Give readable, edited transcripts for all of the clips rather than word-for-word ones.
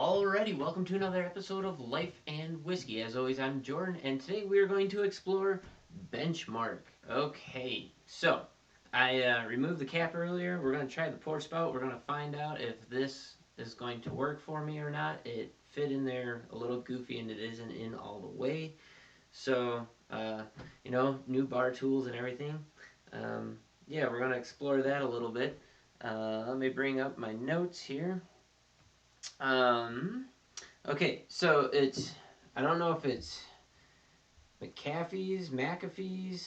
Alrighty, welcome to another episode of Life and Whiskey. As always, I'm Jordan, and today we are going to explore Benchmark. Okay, so I removed the cap earlier. We're going to try the pour spout. We're going to find out if this is going to work for me or not. It fit in there a little goofy, and it isn't in all the way. So, new bar tools and everything. Yeah, we're going to explore that a little bit. Let me bring up my notes here. Um, okay, so I don't know if it's McAfee's, McAfee.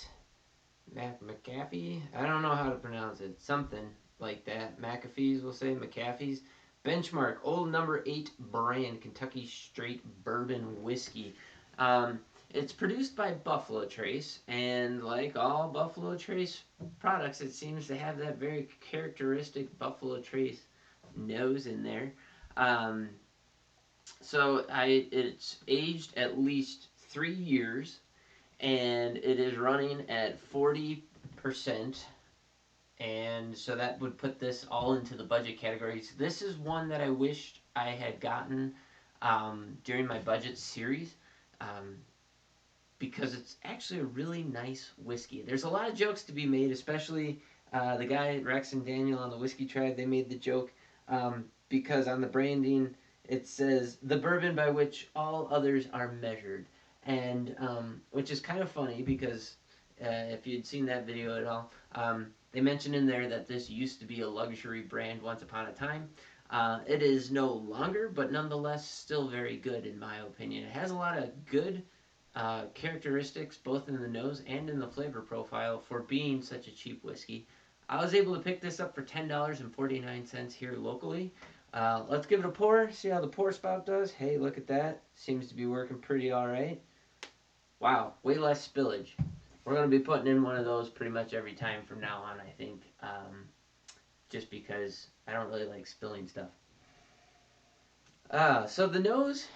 I don't know how to pronounce it. Something like that. McAfee's, we'll say McAfee's. Benchmark, old number 8 brand, Kentucky straight bourbon whiskey. It's produced by Buffalo Trace, and like all Buffalo Trace products, it seems to have that very characteristic Buffalo Trace nose in there. Um, it's aged at least 3 years, and it is running at 40%, and so that would put this all into the budget categories. This is one that I wished I had gotten during my budget series. Because it's actually a really nice whiskey. There's a lot of jokes to be made, especially the guy Rex and Daniel on the Whiskey Tribe. They made the joke because on the branding it says the bourbon by which all others are measured, and which is kind of funny because if you'd seen that video at all, they mentioned in there that this used to be a luxury brand once upon a time. It is no longer, but nonetheless still very good in my opinion. It has a lot of good characteristics both in the nose and in the flavor profile for being such a cheap whiskey. I was able to pick this up for $10.49 here locally. Let's give it a pour, see how the pour spout does. Hey, look at that. Seems to be working pretty alright. Wow, way less spillage. We're going to be putting in one of those pretty much every time from now on, I think. Just because I don't really like spilling stuff. So the nose,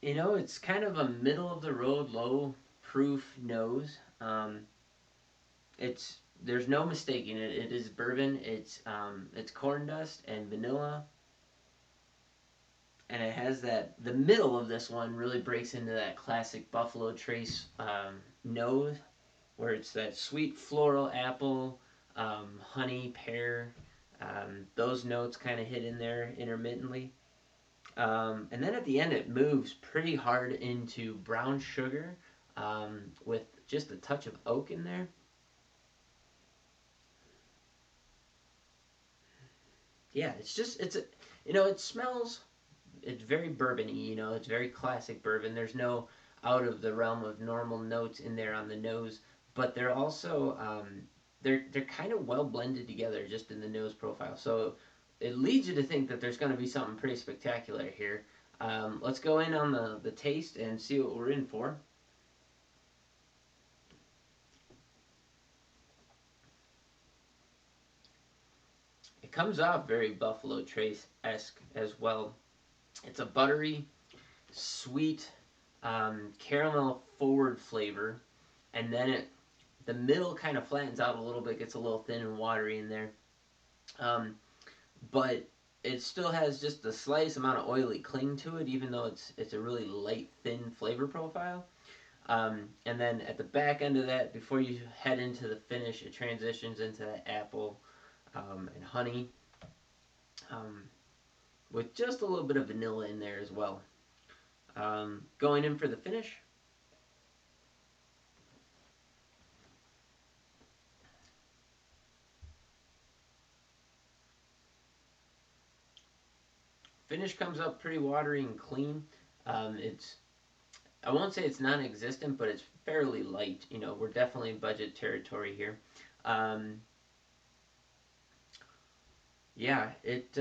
it's kind of a middle of the road, low proof nose. There's no mistaking it. It is bourbon. It's corn dust and vanilla, and it has the middle of this one really breaks into that classic Buffalo Trace nose, where it's that sweet floral apple, honey, pear. Those notes kind of hit in there intermittently. And then at the end, it moves pretty hard into brown sugar with just a touch of oak in there. Yeah, it smells, it's very bourbon-y, it's very classic bourbon. There's no out of the realm of normal notes in there on the nose, but they're also, they're kind of well blended together just in the nose profile. So it leads you to think that there's going to be something pretty spectacular here. Let's go in on the taste and see what we're in for. It comes off very Buffalo Trace-esque as well. It's a buttery, sweet, caramel forward flavor, and then the middle kind of flattens out a little bit, gets a little thin and watery in there. But it still has just the slightest amount of oily cling to it, even though it's a really light, thin flavor profile. And then at the back end of that, before you head into the finish, it transitions into that apple and honey, with just a little bit of vanilla in there as well. Going in for the finish. Finish comes up pretty watery and clean. I won't say it's non-existent, but it's fairly light. We're definitely in budget territory here. Yeah, it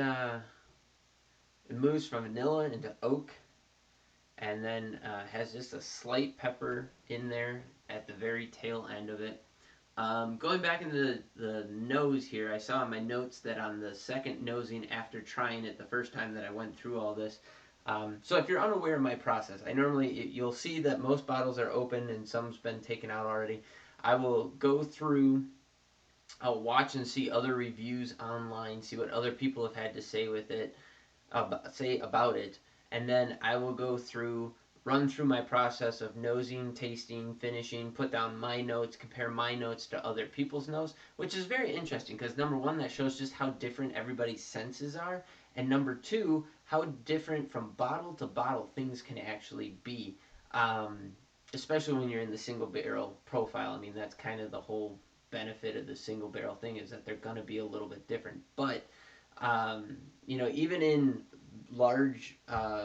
moves from vanilla into oak, and then has just a slight pepper in there at the very tail end of it. Going back into the nose here, I saw in my notes that on the second nosing after trying it the first time that I went through all this, so if you're unaware of my process, you'll see that most bottles are open and some's been taken out already. I will go through I'll watch and see other reviews online, see what other people have had to say with it, say about it, and then I will go through, run through my process of nosing, tasting, finishing, put down my notes, compare my notes to other people's notes, which is very interesting because number one, that shows just how different everybody's senses are, and number two, how different from bottle to bottle things can actually be. Um, Especially when you're in the single barrel profile. I mean, that's kind of the whole benefit of the single barrel thing is that they're going to be a little bit different. But even in large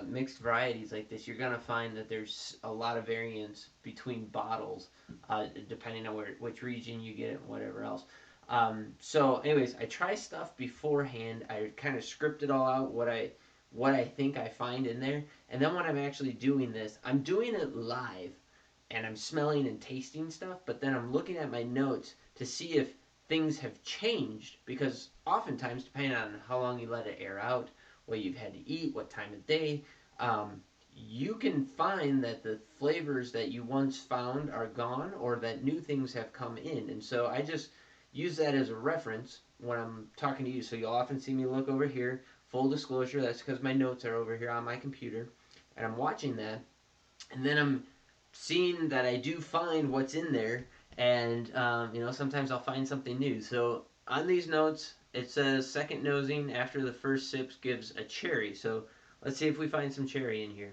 mixed varieties like this, you're going to find that there's a lot of variance between bottles, depending on which region you get it and whatever else. So, anyways, I try stuff beforehand. I kind of script it all out, what I think I find in there, and then when I'm actually doing this, I'm doing it live, and I'm smelling and tasting stuff. But then I'm looking at my notes to see if things have changed, because oftentimes, depending on how long you let it air out, what you've had to eat, what time of day, you can find that the flavors that you once found are gone, or that new things have come in. And so I just use that as a reference when I'm talking to you. So you'll often see me look over here. Full disclosure, that's because my notes are over here on my computer, and I'm watching that, and then I'm seeing that I do find what's in there, and sometimes I'll find something new. So on these notes, it says second nosing after the first sips gives a cherry. So let's see if we find some cherry in here.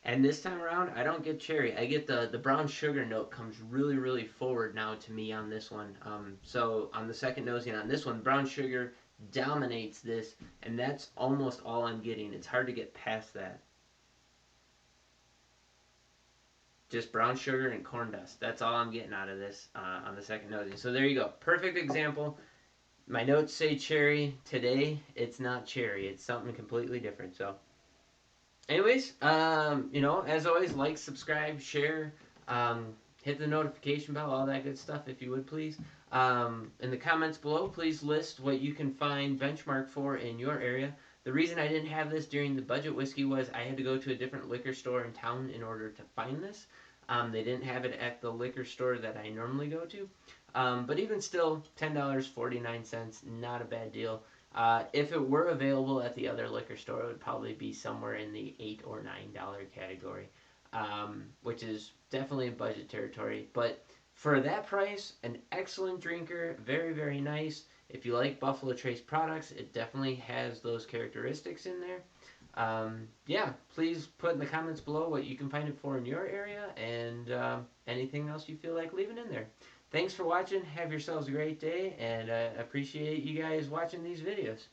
And this time around, I don't get cherry. I get the brown sugar note comes really, really forward now to me on this one. So on the second nosing on this one, brown sugar dominates this, and that's almost all I'm getting. It's hard to get past that. Just brown sugar and corn dust. That's all I'm getting out of this on the second nosing. So there you go. Perfect example. My notes say cherry. Today, it's not cherry. It's something completely different. So anyways, as always, like, subscribe, share, um, hit the notification bell, all that good stuff, if you would please. In the comments below, please list what you can find benchmark for in your area. The reason I didn't have this during the budget whiskey was I had to go to a different liquor store in town in order to find this. They didn't have it at the liquor store that I normally go to. But even still, $10.49, not a bad deal. If it were available at the other liquor store, it would probably be somewhere in the $8 or $9 category, which is definitely in budget territory. But for that price, an excellent drinker, very, very nice. If you like Buffalo Trace products, it definitely has those characteristics in there. Yeah, please put in the comments below what you can find it for in your area, and anything else you feel like leaving in there. Thanks for watching. Have yourselves a great day, and I appreciate you guys watching these videos.